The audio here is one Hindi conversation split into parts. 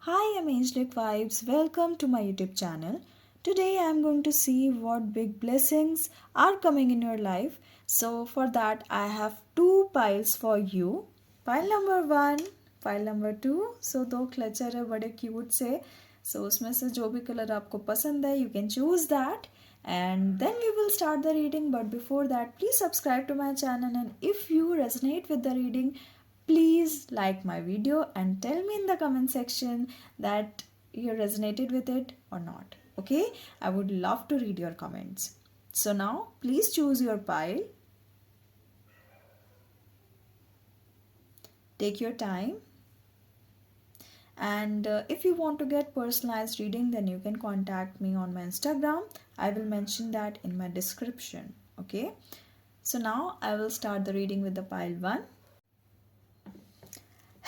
Hi, I'm Angelic Vibes. Welcome to my YouTube channel. Today I'm going to see what big blessings are coming in your life. So for that I have two piles for you. Pile number 1, pile number 2. So दो क्लचर है बड़े क्यूट से. So उसमें से जो भी कलर आपको पसंद है you can choose that. And then we will start the reading, but before that please subscribe to my channel, and if you resonate with the reading, please like my video and tell me in the comment section that you resonated with it or not. Okay, I would love to read your comments. So now please choose your pile, take your time, and if you want to get personalized reading, then you can contact me on my Instagram. I will mention that in my description. Okay, so now I will start the reading with the pile 1.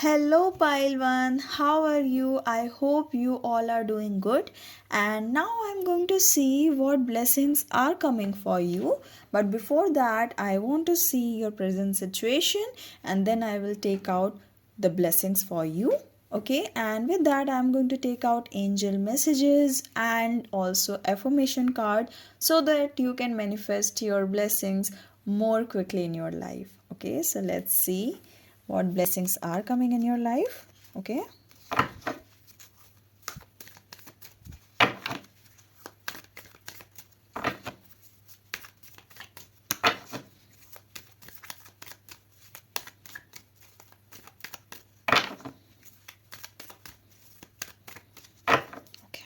Hello pile 1, how are you? I hope you all are doing good, and now I'm going to see what blessings are coming for you. But before that, I want to see your present situation, and then I will take out the blessings for you. Okay, and with that I'm going to take out angel messages and also affirmation card so that you can manifest your blessings more quickly in your life. Okay, so let's see what blessings are coming in your life. Okay, okay.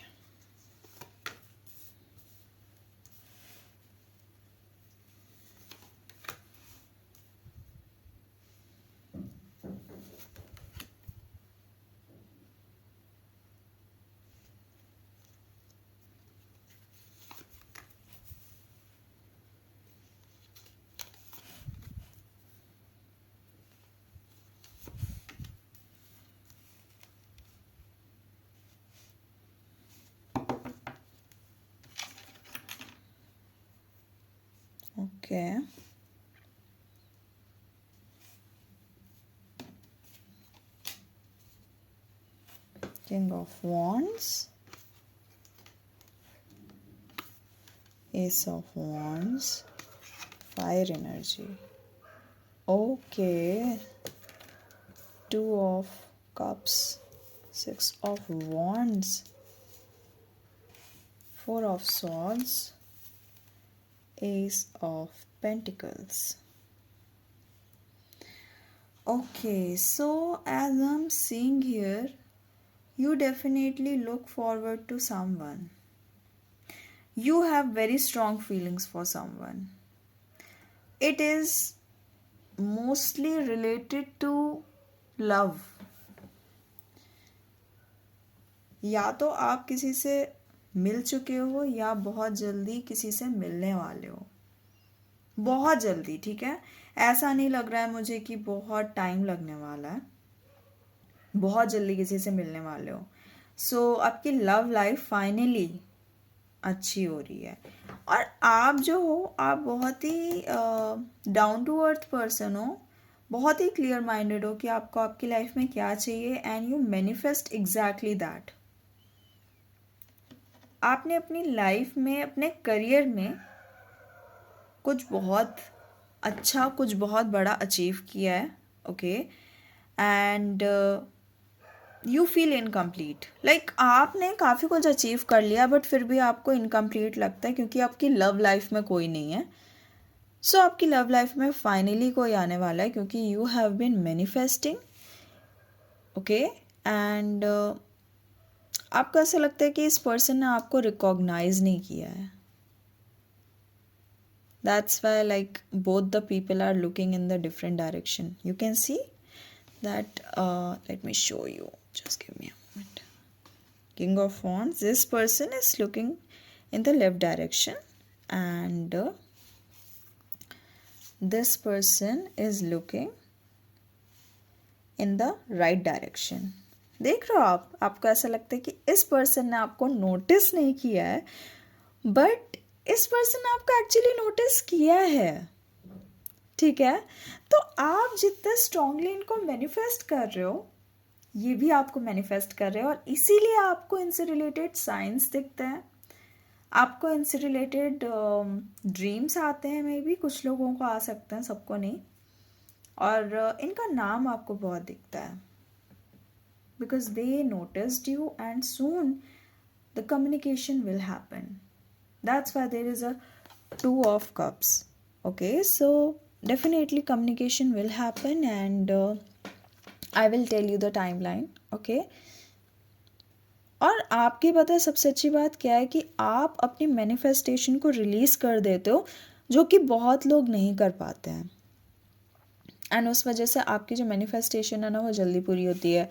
Okay. King of Wands, Ace of Wands, Fire energy. Okay. Two of Cups, Six of Wands, Four of Swords, Ace of Pentacles. Okay, so as I'm seeing here, you definitely look forward to someone. You have very strong feelings for someone. It is mostly related to love. या तो आप किसी से मिल चुके हो या बहुत जल्दी किसी से मिलने वाले हो. बहुत जल्दी, ठीक है. ऐसा नहीं लग रहा है मुझे कि बहुत टाइम लगने वाला है. बहुत जल्दी किसी से मिलने वाले हो. सो आपकी लव लाइफ फाइनली अच्छी हो रही है. और आप जो हो, आप बहुत ही डाउन टू अर्थ पर्सन हो. बहुत ही क्लियर माइंडेड हो कि आपको आपकी लाइफ में क्या चाहिए, and you manifest exactly that. आपने अपनी लाइफ में, अपने करियर में कुछ बहुत अच्छा, कुछ बहुत बड़ा अचीव किया है. Okay, and you feel incomplete. Like आपने काफ़ी कुछ अचीव कर लिया, बट फिर भी आपको इनकम्प्लीट लगता है क्योंकि आपकी लव लाइफ में कोई नहीं है. सो आपकी लव लाइफ में फाइनली कोई आने वाला है क्योंकि you have been manifesting. Okay, and आपको ऐसा लगता है कि इस पर्सन ने आपको रिकॉग्नाइज नहीं किया है. That's why like both the people are looking in the different direction. You can see that. Let me show you. Just give me a moment. King of Wands. This person is looking in the left direction, and this person is looking in the right direction. देख रहे हो आप? आपको ऐसा लगता है कि इस पर्सन ने आपको नोटिस नहीं किया है, बट इस पर्सन ने आपको एक्चुअली नोटिस किया है. ठीक है, तो आप जितना स्ट्रांगली इनको मैनिफेस्ट कर रहे हो, ये भी आपको मैनिफेस्ट कर रहे हैं और इसीलिए आपको इनसे रिलेटेड साइंस दिखते हैं, आपको इनसे रिलेटेड ड्रीम्स आते हैं, मे बी कुछ लोगों को आ सकते हैं, सबको नहीं। और इनका नाम आपको बहुत दिखता है because they noticed you and soon the communication will happen. That's why there is a 2 of Cups. Okay, so definitely communication will happen and I will tell you the timeline. Okay. और आपकी पता है सबसे अच्छी बात क्या है कि आप अपनी मैनिफेस्टेशन को रिलीज़ कर देते हो, जो कि बहुत लोग नहीं कर पाते हैं, एंड उस वजह से आपकी जो मैनिफेस्टेशन है ना वो जल्दी पूरी होती है,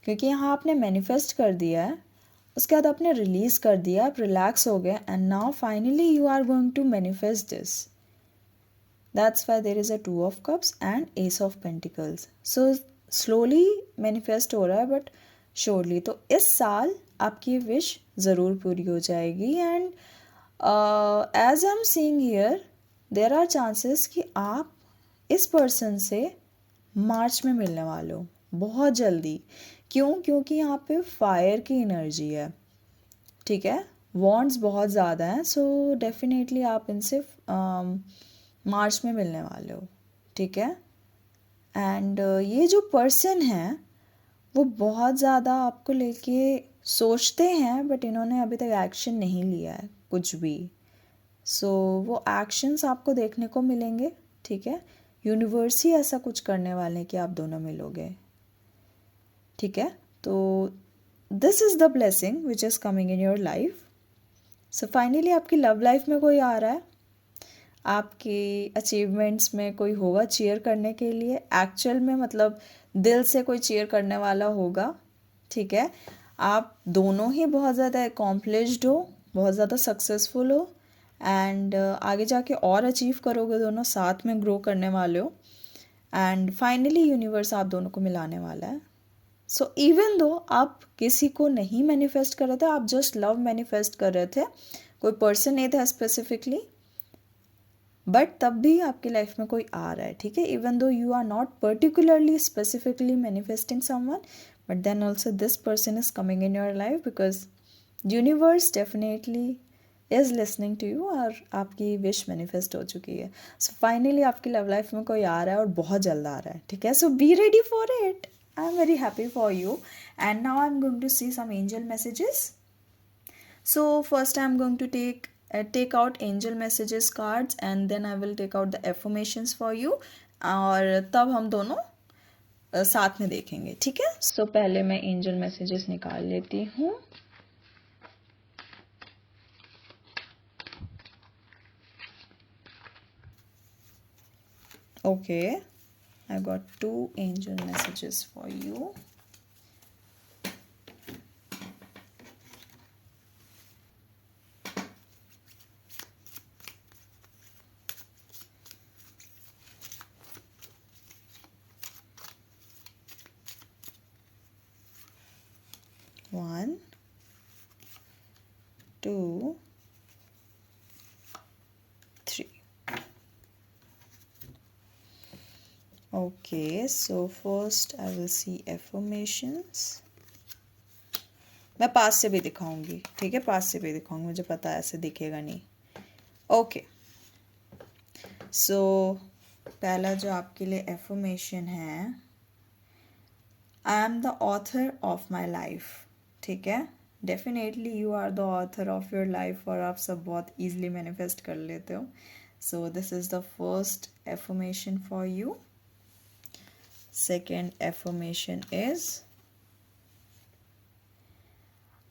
क्योंकि यहाँ आपने मैनिफेस्ट कर दिया है, उसके बाद आपने रिलीज़ कर दिया, आप रिलैक्स हो गए, and now finally you are going to manifest this. That's why there is a 2 of Cups and Ace of Pentacles. So slowly manifest हो रहा है बट श्योरली. तो इस साल आपकी विश ज़रूर पूरी हो जाएगी. And as I am seeing here there are chances कि आप इस पर्सन से मार्च में मिलने वाले हो बहुत जल्दी. क्यों? क्योंकि यहाँ पे फायर की एनर्जी है, ठीक है, वॉन्ड्स बहुत ज़्यादा हैं. सो डेफिनेटली आप इनसे मार्च में मिलने वाले हो, ठीक है. एंड ये जो पर्सन है वो बहुत ज़्यादा आपको लेके सोचते हैं, बट इन्होंने अभी तक एक्शन नहीं लिया है कुछ भी. सो वो एक्शंस आपको देखने को मिलेंगे, ठीक है. यूनिवर्स ही ऐसा कुछ करने वाले हैं कि आप दोनों मिलोगे, ठीक है. तो this is the blessing which is coming in your life. So finally आपकी लव लाइफ में कोई आ रहा है, आपकी अचीवमेंट्स में कोई होगा चीयर करने के लिए, एक्चुअल में मतलब दिल से कोई चीयर करने वाला होगा, ठीक है. आप दोनों ही बहुत ज़्यादा अकॉम्प्लिश्ड हो, बहुत ज़्यादा सक्सेसफुल हो, एंड आगे जाके और अचीव करोगे, दोनों साथ में ग्रो करने वाले हो, एंड फाइनली यूनिवर्स आप दोनों को मिलाने वाला है. सो इवन दो आप किसी को नहीं मैनिफेस्ट कर रहे थे, आप जस्ट लव मैनिफेस्ट कर रहे थे, कोई पर्सन नहीं था स्पेसिफिकली, बट तब भी आपकी लाइफ में कोई आ रहा है, ठीक है. Even though you are not particularly specifically manifesting someone, but then also this person is coming in your life because universe definitely is listening to you और आपकी विश मैनिफेस्ट हो चुकी है. सो फाइनली आपकी लव लाइफ में कोई आ रहा है और बहुत जल्द आ रहा है, ठीक है. So be ready for it. I am very happy for you. And now I am going to see some angel messages. So first I'm going to take out angel messages cards and then I will take out the affirmations for you और तब हम दोनों साथ में देखेंगे, ठीक है. So पहले मैं angel messages निकाल लेती हूँ. Okay, I got 2 angel messages for you. One, 2, 3. Okay, so first I will see affirmations. मैं पास से भी दिखाऊंगी, ठीक है, पास से भी दिखाऊंगी, मुझे पता है ऐसे दिखेगा नहीं. ओके, सो पहला जो आपके लिए affirmation है, I am the author of my life, ठीक है. Definitely you are the author of your life और आप सब बहुत ईजिली मैनिफेस्ट कर लेते हो. So this is the first affirmation for you. Second affirmation is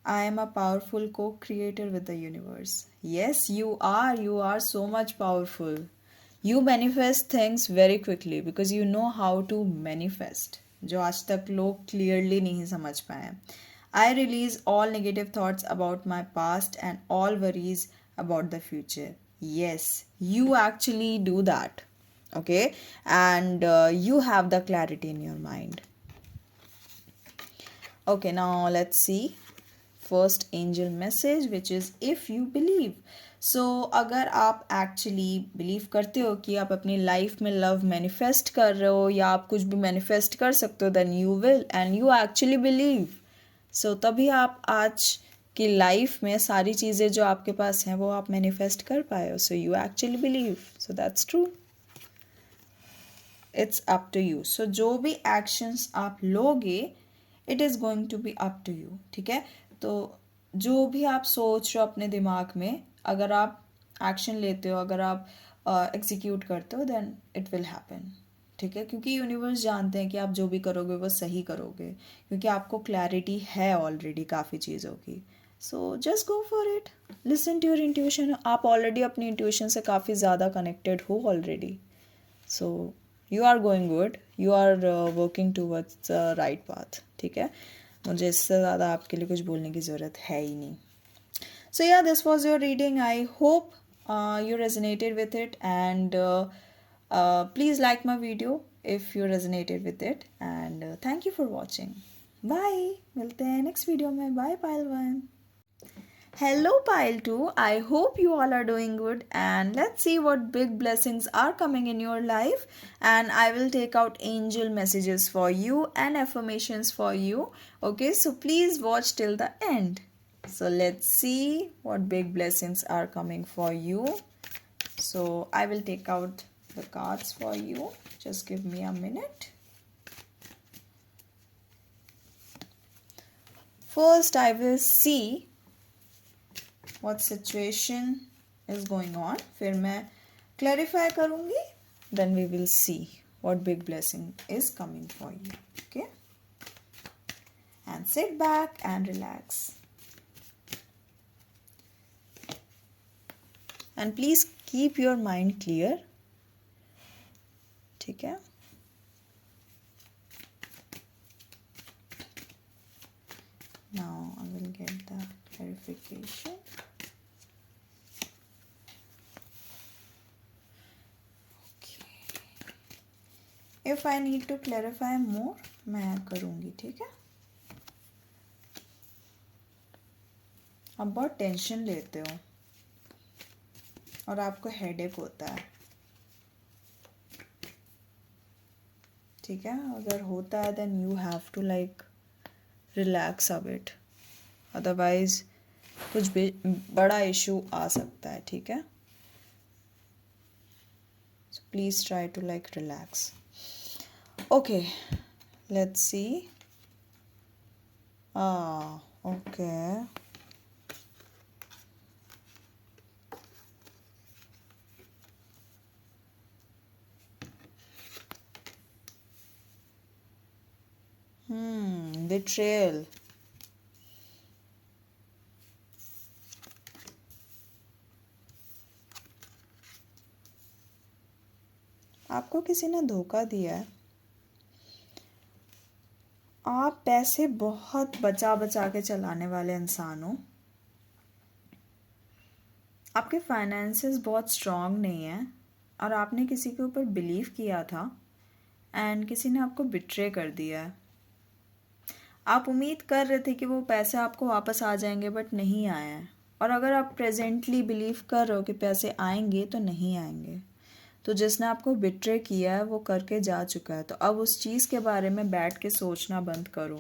I am a powerful co-creator with the universe. Yes, you are so much powerful. You manifest things very quickly because you know how to manifest, जो आज तक लोग clearly नहीं समझ पाए. I release all negative thoughts about my past and all worries about the future. Yes, you actually do that. Okay, and you have the clarity in your mind. Okay, now let's see first angel message, which is if you believe. So अगर आप एक्चुअली बिलीव करते हो कि आप अपनी लाइफ में लव मैनिफेस्ट कर रहे हो या आप कुछ भी मैनिफेस्ट कर सकते हो, then you will, and you actually believe, so तभी आप आज की लाइफ में सारी चीज़ें जो आपके पास हैं वो आप मैनिफेस्ट कर पाए हो. So you actually believe, so that's true. It's up to you. So जो भी एक्शंस आप लोगे, it is going to be up to you. ठीक है. तो जो भी आप सोच रहे हो अपने दिमाग में, अगर आप एक्शन लेते हो, अगर आप एग्जीक्यूट करते हो, देन इट विल हैपन. ठीक है. क्योंकि यूनिवर्स जानते हैं कि आप जो भी करोगे वो सही करोगे, क्योंकि आपको क्लैरिटी है ऑलरेडी काफ़ी चीज़ों की. So just go for it. Listen to your intuition. आप ऑलरेडी अपनी इंट्यूशन से काफ़ी ज़्यादा कनेक्टेड हो already. So you are going good, you are working towards the right path. ठीक है. मुझे इससे ज़्यादा आपके लिए कुछ बोलने की ज़रूरत है ही नहीं. सो या, this was your reading. I hope you resonated with it, and please like my video if you resonated with it, and thank you for watching. Bye. मिलते हैं next video में. Bye pile 1. Hello pile 2. I hope you all are doing good, and let's see what big blessings are coming in your life, and I will take out angel messages for you and affirmations for you. Okay, so please watch till the end. So let's see what big blessings are coming for you. So I will take out the cards for you. Just give me a minute. First I will see what situation is going on. फिर मैं clarify करूँगी. Then we will see what big blessing is coming for you. Okay? And sit back and relax. And please keep your mind clear. ठीक है. Now I will get the clarification. Okay. If I need to clarify more, मैं करूँगी. ठीक है. आप बहुत टेंशन लेते हो और आपको हेडेक होता है. ठीक है. अगर होता है then you have to like relax a bit, otherwise कुछ भी बड़ा इशू आ सकता है. ठीक है. So please try to like relax. Okay, let's see. Okay. Betrayal. आपको किसी ने धोखा दिया है. आप पैसे बहुत बचा बचा के चलाने वाले इंसान हो. आपके फाइनेंसेस बहुत स्ट्रांग नहीं है और आपने किसी के ऊपर बिलीव किया था एंड किसी ने आपको बिट्रे कर दिया है. आप उम्मीद कर रहे थे कि वो पैसे आपको वापस आ जाएंगे, बट नहीं आए हैं. और अगर आप प्रेजेंटली बिलीव कर रहे हो कि पैसे आएंगे, तो नहीं आएंगे. तो जिसने आपको बिट्रे किया है वो करके जा चुका है. तो अब उस चीज़ के बारे में बैठ के सोचना बंद करो,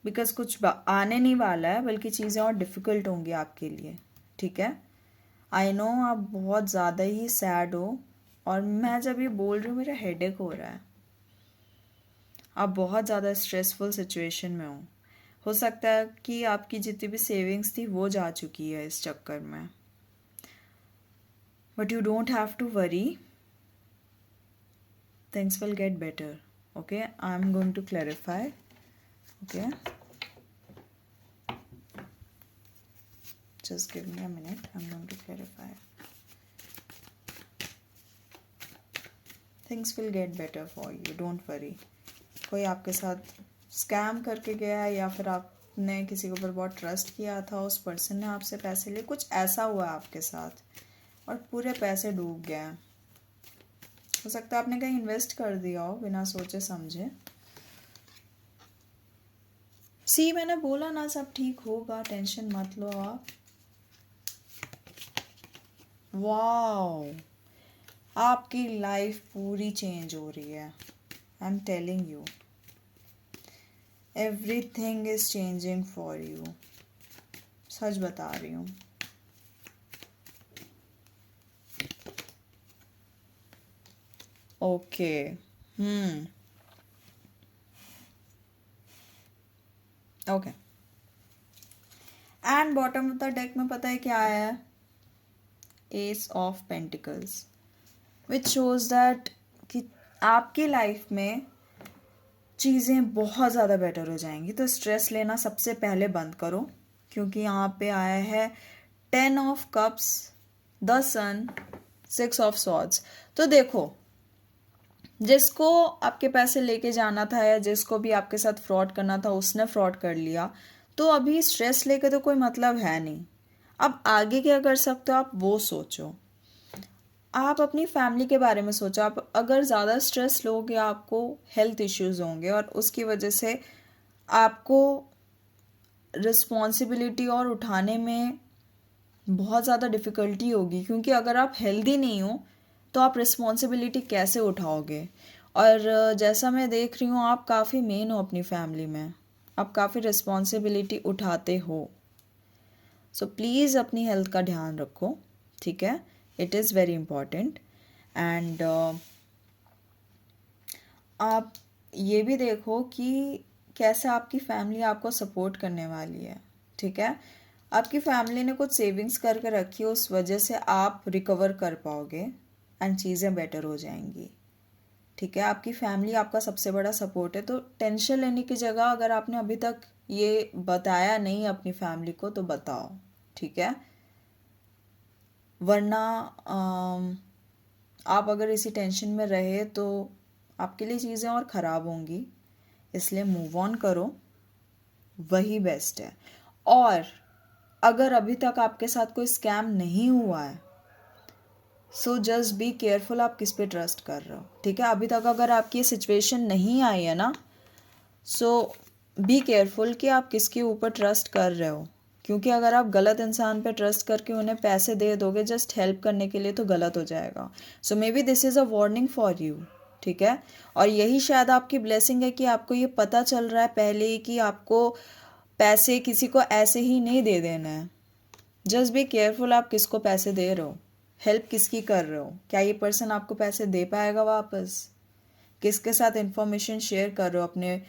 बिकॉज कुछ आने नहीं वाला है, बल्कि चीज़ें और डिफ़िकल्ट होंगी आपके लिए. ठीक है. आई नो आप बहुत ज़्यादा ही सैड हो, और मैं जब ये बोल रही हूँ मेरा हेडेक हो रहा है. आप बहुत ज़्यादा स्ट्रेसफुल सिचुएशन में हो सकता है कि आपकी जितनी भी सेविंग्स थी वो जा चुकी है इस चक्कर में. But you don't have to worry, things will get better. Okay, I am going to clarify. Okay, just give me a minute. I'm going to clarify. Things will get better for you. Don't worry. कोई आपके साथ स्कैम करके गया है या फिर आपने किसी के ऊपर बहुत ट्रस्ट किया था, उस पर्सन ने आपसे पैसे लिए, कुछ ऐसा हुआ आपके साथ और पूरे पैसे डूब गए हैं. हो सकता है आपने कहीं इन्वेस्ट कर दिया हो बिना सोचे समझे. सी मैंने बोला ना सब ठीक होगा, टेंशन मत लो आप। वाओ, आपकी लाइफ पूरी चेंज हो रही है। I am telling you, everything is changing for you. सच बता रही हूँ। Okay. Okay. And bottom of the deck में पता है क्या आया है? Ace of pentacles, which shows that कि आपकी लाइफ में चीज़ें बहुत ज़्यादा बेटर हो जाएंगी। तो स्ट्रेस लेना सबसे पहले बंद करो, क्योंकि यहाँ पे आया है 10 of cups, the sun, 6 of swords. तो देखो, जिसको आपके पैसे लेके जाना था या जिसको भी आपके साथ फ्रॉड करना था उसने फ्रॉड कर लिया, तो अभी स्ट्रेस लेके तो कोई मतलब है नहीं। अब आगे क्या कर सकते हो आप वो सोचो। आप अपनी फैमिली के बारे में सोचो। आप अगर ज़्यादा स्ट्रेस लोगे आपको हेल्थ इश्यूज होंगे और उसकी वजह से आपको रिस्पॉन्सिबिलिटी और उठाने में बहुत ज़्यादा डिफ़िकल्टी होगी, क्योंकि अगर आप हेल्दी नहीं हो तो आप रिस्पॉन्सिबिलिटी कैसे उठाओगे। और जैसा मैं देख रही हूँ आप काफ़ी मेन हो अपनी फैमिली में, आप काफ़ी रिस्पॉन्सिबिलिटी उठाते हो। सो प्लीज़ अपनी हेल्थ का ध्यान रखो, ठीक है? It is very important. And आप ये भी देखो कि कैसे आपकी फैमिली आपको सपोर्ट करने वाली है, ठीक है? आपकी फैमिली ने कुछ सेविंग्स करके रखी है, उस वजह से आप रिकवर कर पाओगे एंड चीज़ें बेटर हो जाएंगी, ठीक है? आपकी फैमिली आपका सबसे बड़ा सपोर्ट है। तो टेंशन लेने की जगह अगर आपने अभी तक ये बताया नहीं अपनी फैमिली को तो बताओ, ठीक है? वरना आप अगर इसी टेंशन में रहे तो आपके लिए चीज़ें और ख़राब होंगी। इसलिए मूव ऑन करो, वही बेस्ट है। और अगर अभी तक आपके साथ कोई स्कैम नहीं हुआ है, सो जस्ट बी केयरफुल आप किस पे ट्रस्ट कर रहे हो, ठीक है? अभी तक अगर आपकी ये सिचुएशन नहीं आई है ना, सो बी केयरफुल कि आप किसके ऊपर ट्रस्ट कर रहे हो। क्योंकि अगर आप गलत इंसान पे ट्रस्ट करके उन्हें पैसे दे दोगे जस्ट हेल्प करने के लिए तो गलत हो जाएगा। So maybe this is a warning for you, ठीक है? और यही शायद आपकी ब्लेसिंग है कि आपको ये पता चल रहा है पहले ही कि आपको पैसे किसी को ऐसे ही नहीं दे देना है। जस्ट बी केयरफुल आप किसको पैसे दे रहे हो, हेल्प किसकी कर रहे हो, क्या ये पर्सन आपको पैसे दे पाएगा वापस, किसके साथ इंफॉर्मेशन शेयर कर रहे हो अपने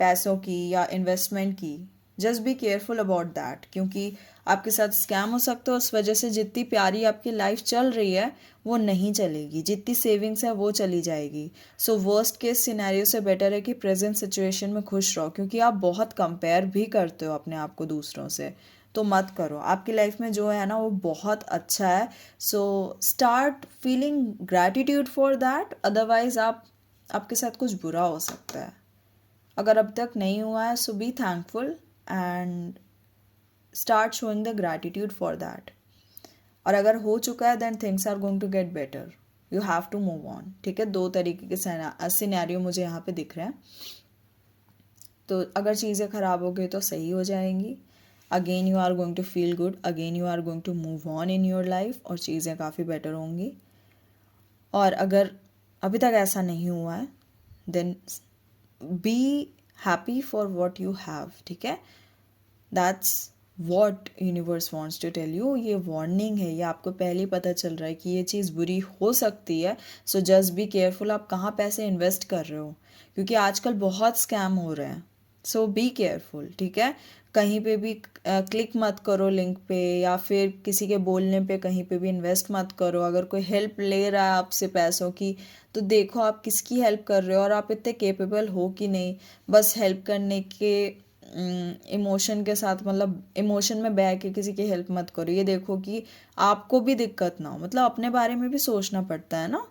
पैसों की या इन्वेस्टमेंट की। Just be careful about that, क्योंकि आपके साथ स्कैम हो सकता है। उस वजह से जितनी प्यारी आपकी लाइफ चल रही है वो नहीं चलेगी, जितनी सेविंग्स है वो चली जाएगी। सो वर्स्ट केस सिनेरियो से बेटर है कि प्रेजेंट सिचुएशन में खुश रहो, क्योंकि आप बहुत कंपेयर भी करते हो अपने आप को दूसरों से, तो मत करो। आपकी लाइफ में जो है ना वो बहुत अच्छा है। So start feeling gratitude for that, otherwise आपके साथ कुछ बुरा हो सकता है। अगर अब तक नहीं हुआ है so be thankful and start showing the gratitude for that. और अगर हो चुका है then things are going to get better, you have to move on, ठीक है? 2 तरीके के सिनेरियो मुझे यहाँ पे दिख रहे हैं। तो अगर चीज़ें ख़राब हो गई तो सही हो जाएंगी, again you are going to feel good, again you are going to move on in your life और चीज़ें काफ़ी बेटर होंगी। और अगर अभी तक ऐसा नहीं हुआ है then be happy for what you have, ठीक है? That's what universe wants to tell you. ये वार्निंग है, ये आपको पहले ही पता चल रहा है कि ये चीज़ बुरी हो सकती है। सो जस्ट बी केयरफुल आप कहाँ पैसे इन्वेस्ट कर रहे हो, क्योंकि आजकल बहुत स्कैम हो रहे हैं। सो बी केयरफुल, ठीक है? कहीं पे भी क्लिक मत करो लिंक पे, या फिर किसी के बोलने पे कहीं पे भी इन्वेस्ट मत करो। अगर कोई हेल्प ले रहा है आपसे पैसों की तो देखो आप किसकी हेल्प कर रहे हो और आप इतने केपेबल हो कि नहीं। बस हेल्प करने के इमोशन के साथ, मतलब इमोशन में बह के किसी की हेल्प मत करो। ये देखो कि आपको भी दिक्कत ना हो, मतलब अपने बारे में भी सोचना पड़ता है ना,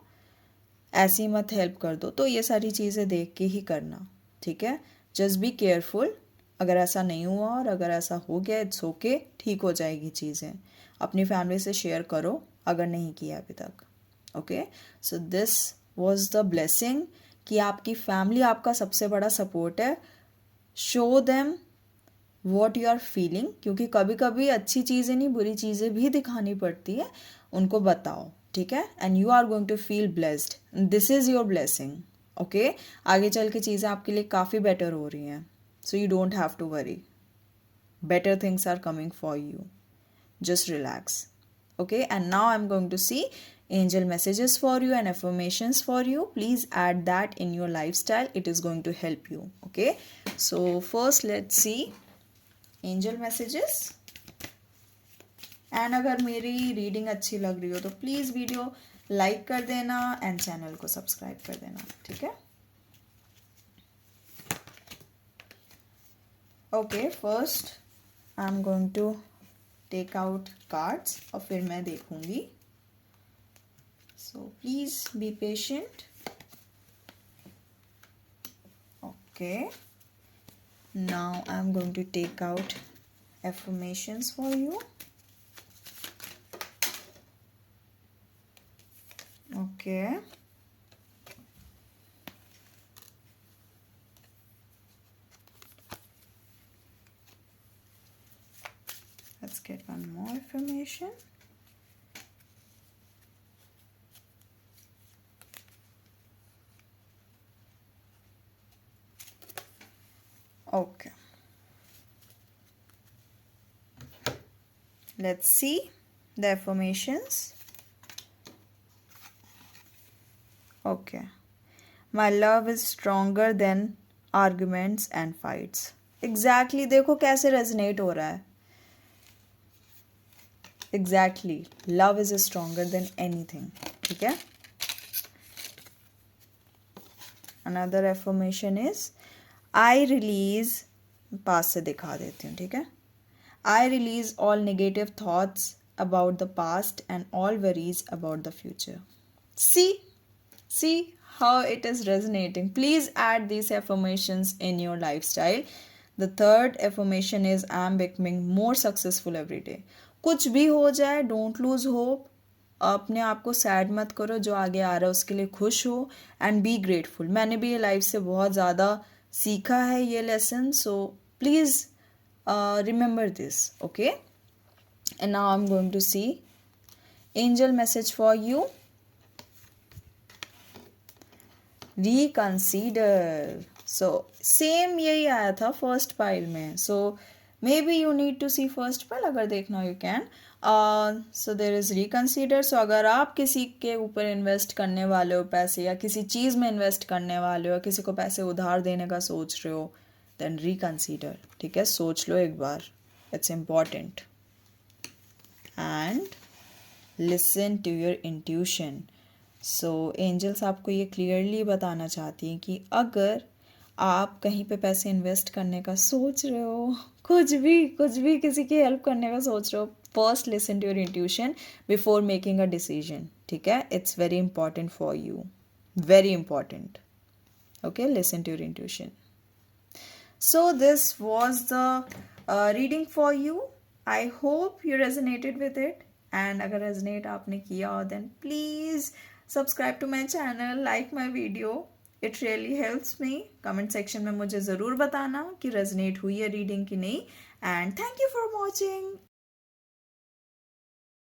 ऐसे ही मत हेल्प कर दो। तो ये सारी चीज़ें देख के ही करना, ठीक है? Just be careful. अगर ऐसा नहीं हुआ और अगर ऐसा हो गया इट्स ओके, ठीक हो जाएगी चीज़ें। अपनी फैमिली से शेयर करो अगर नहीं किया अभी तक, okay? So this was the blessing कि आपकी फैमिली आपका सबसे बड़ा सपोर्ट है। Show them what you are feeling, क्योंकि कभी कभी अच्छी चीज़ें नहीं बुरी चीज़ें भी दिखानी पड़ती है, उनको बताओ, ठीक है। And you are going to feel blessed, this is your blessing, okay. आगे चल के चीज़ें आपके लिए काफ़ी बेटर हो रही हैं, so you don't have to worry, better things are coming for you, just relax, okay. And now I'm going to see angel messages for you and affirmations for you. Please add that in your lifestyle, it is going to help you, okay. So first let's see angel messages. And अगर मेरी रीडिंग अच्छी लग रही हो तो प्लीज़ वीडियो लाइक कर देना एंड चैनल को सब्सक्राइब कर देना, ठीक है। Okay, first I am going to take out cards और फिर मैं देखूंगी, so please be patient. Okay, now I am going to take out affirmations for you. Okay, let's get one more affirmation. Okay, let's see the affirmations. Okay, my love is stronger than arguments and fights. Exactly, देखो कैसे resonate हो रहा है. Exactly, love is stronger than anything. ठीक है. Another affirmation is I release, पास से दिखा देती हूँ, ठीक है. I release all negative thoughts about the past and all worries about the future. See how it is resonating. Please add these affirmations in your lifestyle. The third affirmation is I am becoming more successful every day. कुछ भी हो जाए, don't lose hope. अपने आप को सैड मत करो, जो आगे आ रहा है उसके लिए खुश हो एंड बी ग्रेटफुल. मैंने भी ये लाइफ से बहुत ज़्यादा सीखा है ये lesson, so please remember this, okay. And now I'm going to see angel message for you. Reconsider. So same यही आया था फर्स्ट पाइल में, so maybe you need to see first pile. अगर देखना you can. So there is reconsider. So अगर आप किसी के ऊपर इन्वेस्ट करने वाले हो पैसे, या किसी चीज़ में इन्वेस्ट करने वाले हो, किसी को पैसे उधार देने का सोच रहे हो, then reconsider, ठीक है. सोच लो एक बार, it's important. And listen to your intuition. So angels आपको ये clearly बताना चाहती हैं कि अगर आप कहीं पे पैसे इन्वेस्ट करने का सोच रहे हो, कुछ भी किसी की हेल्प करने का सोच रहे हो, first listen to your intuition before making a decision, ठीक है. It's very important for you, very important, okay. Listen to your intuition. So this was the reading for you. I hope you resonated with it, and अगर resonate आपने किया हो then please subscribe to my channel, like my video. It really helps me. Comment section में मुझे ज़रूर बताना कि resonate हुई है reading कि नहीं. And thank you for watching.